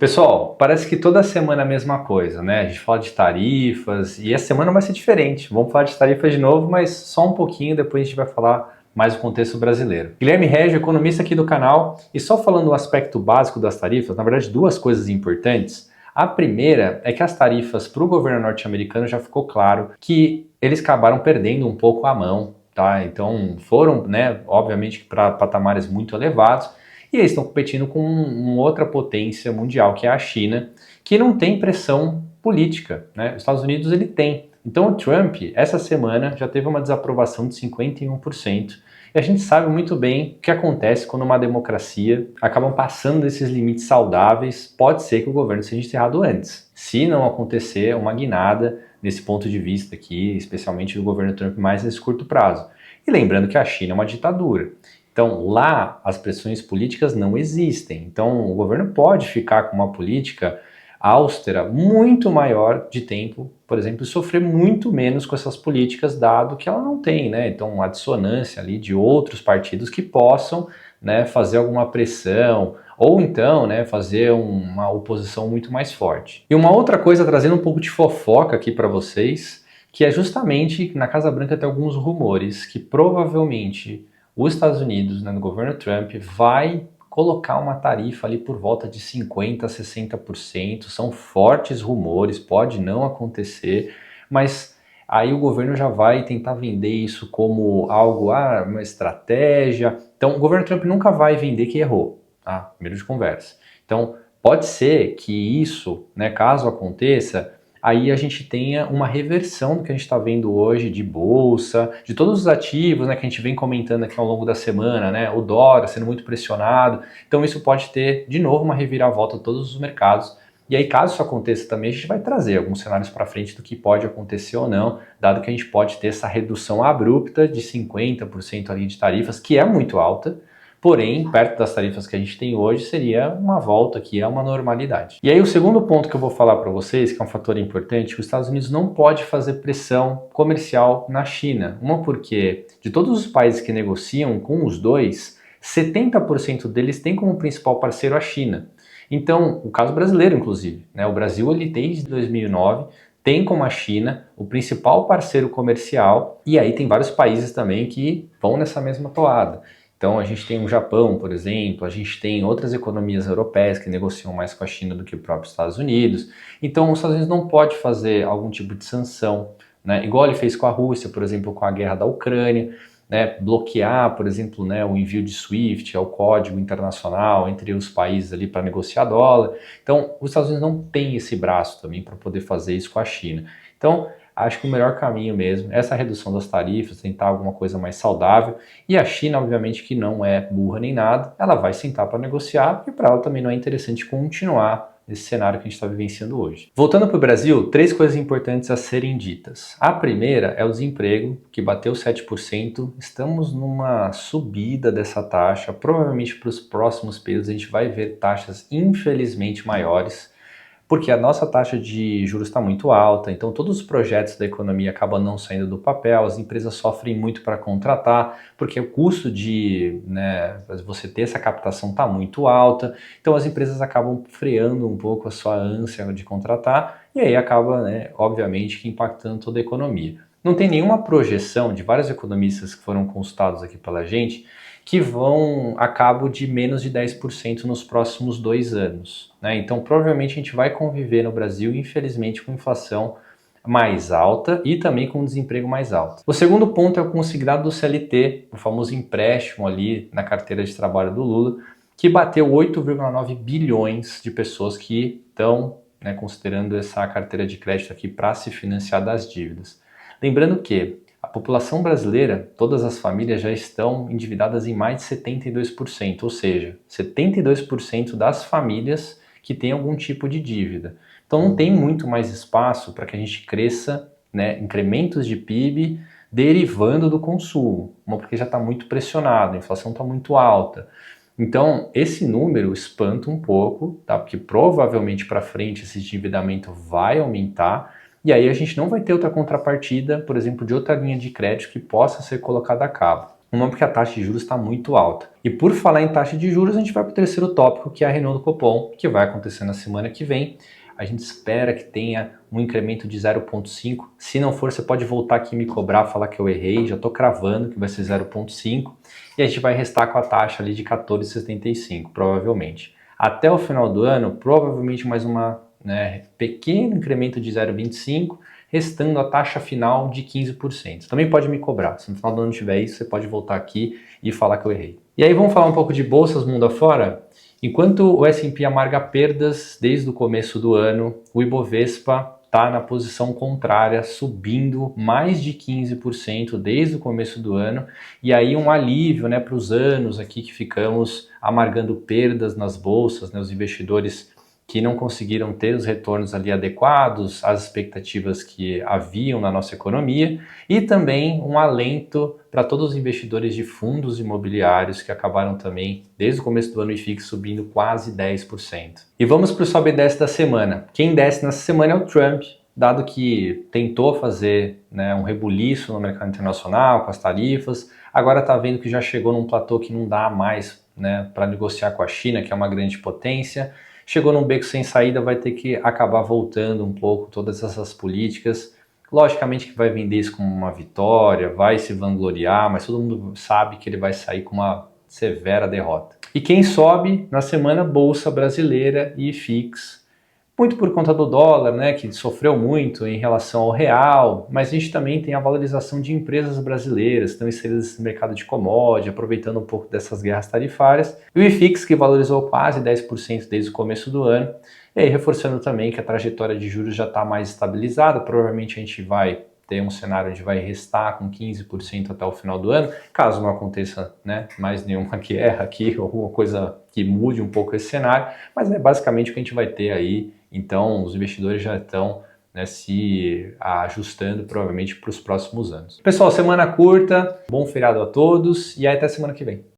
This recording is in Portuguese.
Pessoal, parece que toda semana é a mesma coisa, né? A gente fala de tarifas e essa semana vai ser diferente. Vamos falar de tarifas de novo, mas só um pouquinho, depois a gente vai falar mais do contexto brasileiro. Guilherme Régio, economista aqui do canal, e só falando o aspecto básico das tarifas, na verdade duas coisas importantes. A primeira é que as tarifas para o governo norte-americano já ficou claro que eles acabaram perdendo um pouco a mão, tá? Então foram, né, obviamente para patamares muito elevados. E eles estão competindo com uma outra potência mundial, que é a China, que não tem pressão política, né? Os Estados Unidos ele tem. Então o Trump, essa semana, já teve uma desaprovação de 51%. E a gente sabe muito bem o que acontece quando uma democracia acabam passando desses limites saudáveis. Pode ser que o governo seja encerrado antes. Se não acontecer uma guinada nesse ponto de vista aqui, especialmente do governo Trump, mais nesse curto prazo. E lembrando que a China é uma ditadura. Então, lá as pressões políticas não existem. Então, o governo pode ficar com uma política austera muito maior de tempo, por exemplo, e sofrer muito menos com essas políticas, dado que ela não tem, né? Então, uma dissonância ali de outros partidos que possam, né, fazer alguma pressão ou então, né, fazer uma oposição muito mais forte. E uma outra coisa, trazendo um pouco de fofoca aqui para vocês, que é justamente na Casa Branca tem alguns rumores que provavelmente os Estados Unidos, né, no governo Trump, vai colocar uma tarifa ali por volta de 50% a 60%. São fortes rumores, pode não acontecer, mas aí o governo já vai tentar vender isso como algo, uma estratégia. Então o governo Trump nunca vai vender que errou, tá? Primeiro de conversa. Então pode ser que isso, né, caso aconteça, aí a gente tenha uma reversão do que a gente está vendo hoje de bolsa, de todos os ativos, né, que a gente vem comentando aqui ao longo da semana, né, o dólar sendo muito pressionado. Então isso pode ter de novo uma reviravolta de todos os mercados. E aí, caso isso aconteça também, a gente vai trazer alguns cenários para frente do que pode acontecer ou não, dado que a gente pode ter essa redução abrupta de 50% ali de tarifas, que é muito alta. Porém, perto das tarifas que a gente tem hoje, seria uma volta que é uma normalidade. E aí o segundo ponto que eu vou falar para vocês, que é um fator importante, que os Estados Unidos não pode fazer pressão comercial na China. Uma porque de todos os países que negociam com os dois, 70% deles têm como principal parceiro a China. Então, o caso brasileiro, inclusive, né? O Brasil, ele desde 2009 tem como a China o principal parceiro comercial, e aí tem vários países também que vão nessa mesma toada. Então a gente tem o Japão, por exemplo, a gente tem outras economias europeias que negociam mais com a China do que o próprio Estados Unidos. Então os Estados Unidos não pode fazer algum tipo de sanção, né? Igual ele fez com a Rússia, por exemplo, com a guerra da Ucrânia, né? Bloquear, por exemplo, né, o envio de SWIFT, é o código internacional entre os países ali para negociar dólar. Então os Estados Unidos não têm esse braço também para poder fazer isso com a China. Então acho que o melhor caminho mesmo é essa redução das tarifas, tentar alguma coisa mais saudável. E a China, obviamente, que não é burra nem nada, ela vai sentar para negociar, porque para ela também não é interessante continuar nesse cenário que a gente está vivenciando hoje. Voltando para o Brasil, três coisas importantes a serem ditas. A primeira é o desemprego, que bateu 7%. Estamos numa subida dessa taxa. Provavelmente para os próximos períodos a gente vai ver taxas infelizmente maiores, porque a nossa taxa de juros está muito alta, então todos os projetos da economia acabam não saindo do papel, as empresas sofrem muito para contratar, porque o custo de, né, você ter essa captação está muito alta, então as empresas acabam freando um pouco a sua ânsia de contratar, e aí acaba, né, obviamente, impactando toda a economia. Não tem nenhuma projeção de vários economistas que foram consultados aqui pela gente que vão a cabo de menos de 10% nos próximos 2 anos, né? Então provavelmente a gente vai conviver no Brasil, infelizmente, com inflação mais alta e também com desemprego mais alto. O segundo ponto é o consignado do CLT, o famoso empréstimo ali na carteira de trabalho do Lula, que bateu 8,9 bilhões de pessoas que estão, né, considerando essa carteira de crédito aqui para se financiar das dívidas. Lembrando que a população brasileira, todas as famílias já estão endividadas em mais de 72%, ou seja, 72% das famílias que têm algum tipo de dívida. Então não tem muito mais espaço para que a gente cresça, né, incrementos de PIB derivando do consumo, porque já está muito pressionado, a inflação está muito alta. Então esse número espanta um pouco, tá? Porque provavelmente para frente esse endividamento vai aumentar. E aí a gente não vai ter outra contrapartida, por exemplo, de outra linha de crédito que possa ser colocada a cabo. Uma porque a taxa de juros está muito alta. E por falar em taxa de juros, a gente vai para o terceiro tópico, que é a reunião do Copom, que vai acontecer na semana que vem. A gente espera que tenha um incremento de 0,5. Se não for, você pode voltar aqui e me cobrar, falar que eu errei. Já estou cravando que vai ser 0,5. E a gente vai restar com a taxa ali de 14,75, provavelmente. Até o final do ano, provavelmente mais uma pequeno incremento de 0,25, restando a taxa final de 15%. Também pode me cobrar. Se no final do ano tiver isso, você pode voltar aqui e falar que eu errei. E aí vamos falar um pouco de bolsas mundo afora? Enquanto o S&P amarga perdas desde o começo do ano, o Ibovespa está na posição contrária, subindo mais de 15% desde o começo do ano, e aí um alívio para os anos aqui que ficamos amargando perdas nas bolsas, os investidores que não conseguiram ter os retornos ali adequados às expectativas que haviam na nossa economia, e também um alento para todos os investidores de fundos imobiliários que acabaram também, desde o começo do ano, o IFIX subindo quase 10%. E vamos para o sobe e desce da semana. Quem desce nessa semana é o Trump, dado que tentou fazer um rebuliço no mercado internacional com as tarifas, agora está vendo que já chegou num platô que não dá mais para negociar com a China, que é uma grande potência. Chegou num beco sem saída, vai ter que acabar voltando um pouco todas essas políticas. Logicamente que vai vender isso como uma vitória, vai se vangloriar, mas todo mundo sabe que ele vai sair com uma severa derrota. E quem sobe na semana? Bolsa Brasileira e IFIX. Muito por conta do dólar, que sofreu muito em relação ao real, mas a gente também tem a valorização de empresas brasileiras, que estão inseridas nesse mercado de commodity, aproveitando um pouco dessas guerras tarifárias. E o IFIX, que valorizou quase 10% desde o começo do ano, e aí reforçando também que a trajetória de juros já está mais estabilizada, provavelmente a gente vai ter um cenário onde vai restar com 15% até o final do ano, caso não aconteça mais nenhuma guerra aqui, ou alguma coisa que mude um pouco esse cenário, mas é basicamente o que a gente vai ter aí. Então, os investidores já estão se ajustando provavelmente para os próximos anos. Pessoal, semana curta, bom feriado a todos e até semana que vem.